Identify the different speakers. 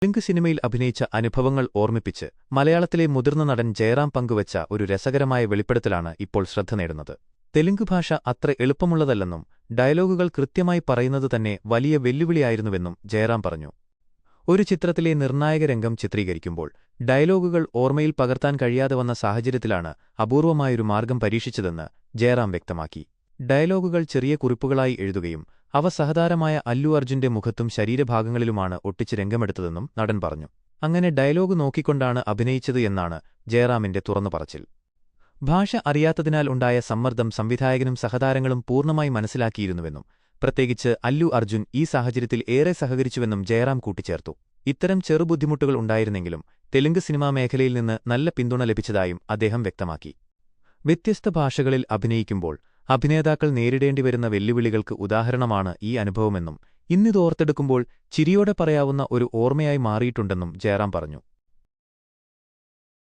Speaker 1: തെലുങ്ക് സിനിമയിൽ അഭിനയിച്ച അനുഭവങ്ങൾ ഓർമ്മിപ്പിച്ച് മലയാളത്തിലെ മുതിർന്ന നടൻ ജയറാം പങ്കുവച്ച ഒരു രസകരമായ വെളിപ്പെടുത്തലാണ് ഇപ്പോൾ ശ്രദ്ധ നേടുന്നത്. തെലുങ്ക് ഭാഷ അത്ര എളുപ്പമുള്ളതല്ലെന്നും ഡയലോഗുകൾ കൃത്യമായി പറയുന്നതുതന്നെ വലിയ വെല്ലുവിളിയായിരുന്നുവെന്നും ജയറാം പറഞ്ഞു. ഒരു ചിത്രത്തിലെ നിർണായക രംഗം ചിത്രീകരിക്കുമ്പോൾ ഡയലോഗുകൾ ഓർമ്മയിൽ പകർത്താൻ കഴിയാതെ വന്ന സാഹചര്യത്തിലാണ് അപൂർവമായൊരു മാർഗം പരീക്ഷിച്ചതെന്ന് ജയറാം വ്യക്തമാക്കി. ഡയലോഗുകൾ ചെറിയ കുറിപ്പുകളായി എഴുതുകയും അവ സഹതാരമായ അല്ലു അർജുന്റെ മുഖത്തും ശരീരഭാഗങ്ങളിലുമാണ് ഒട്ടിച്ച് രംഗമെടുത്തതെന്നും നടൻ പറഞ്ഞു. അങ്ങനെ ഡയലോഗ് നോക്കിക്കൊണ്ടാണ് അഭിനയിച്ചത് എന്നാണ് ജയറാമിന്റെ തുറന്നുപറച്ചിൽ. ഭാഷ അറിയാത്തതിനാൽ ഉണ്ടായ സമ്മർദ്ദം സംവിധായകനും സഹതാരങ്ങളും പൂർണ്ണമായി മനസ്സിലാക്കിയിരുന്നുവെന്നും പ്രത്യേകിച്ച് അല്ലു അർജുൻ ഈ സാഹചര്യത്തിൽ ഏറെ സഹകരിച്ചുവെന്നും ജയറാം കൂട്ടിച്ചേർത്തു. ഇത്തരം ചെറുബുദ്ധിമുട്ടുകൾ ഉണ്ടായിരുന്നെങ്കിലും തെലുങ്ക് സിനിമാ മേഖലയിൽ നിന്ന് നല്ല പിന്തുണ ലഭിച്ചതായും അദ്ദേഹം വ്യക്തമാക്കി. വ്യത്യസ്ത ഭാഷകളിൽ അഭിനയിക്കുമ്പോൾ അഭിനേതാക്കൾ നേരിടേണ്ടിവരുന്ന വെല്ലുവിളികൾക്ക് ഉദാഹരണമാണ് ഈ അനുഭവമെന്നും ഇന്നിതോർത്തെടുക്കുമ്പോൾ ചിരിയോടെ പറയാവുന്ന ഒരു ഓർമ്മയായി മാറിയിട്ടുണ്ടെന്നും ജയറാം പറഞ്ഞു.